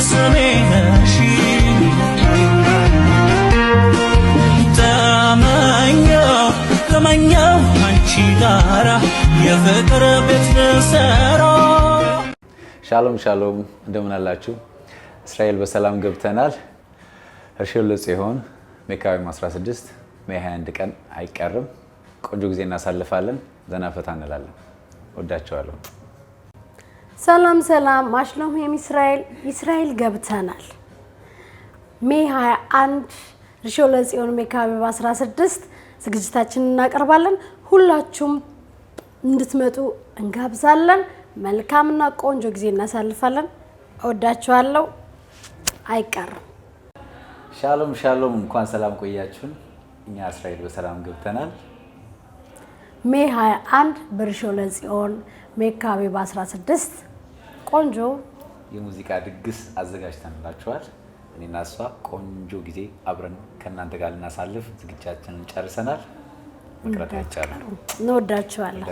ስሜነሽ ተመኘው አንቺ ጋራ የፍቅር ቤት ልሰራ። ሻሎም ሻሎም፣ እንደምን አላችሁ? እስራኤል በሰላም ገብተናል። እርሺው ለጽዮን ሜካዊም 16 ሜይ 21 ቀን አይቀርም። ቆንጆ ጊዜ እናሳልፋለን፣ ዘና ፈታ እንላለን። ወዳችኋለሁ። ሰላም ሰላም፣ ማሽሎም እስራኤል ገብተናል። ሜይ 21 እርሺው ለጽዮን ሜካዊም 16 ዝግጅታችንን እናቀርባለን። ሁላችሁም እንድትመጡ እንጋብዛለን። መልካምና ቆንጆ ጊዜ እናሳልፋለን። ወዳችኋለሁ። አይቀርም። ሻሎም ሻሎም፣ እንኳን ሰላም ቆያችሁን። እኛ እስራኤል በሰላም ገብተናል። ሜይ 21 በእርሺው ለጽዮን ሜካዊም 16 ቆንጆ የሙዚቃ ድግስ አዘጋጅተንላችኋል። እኔና እሷ ቆንጆ ጊዜ አብረን ከእናንተ ጋር ልናሳልፍ ዝግጅታችንን ጨርሰናል። መቅረት አይቻልም። እንወዳችኋለን።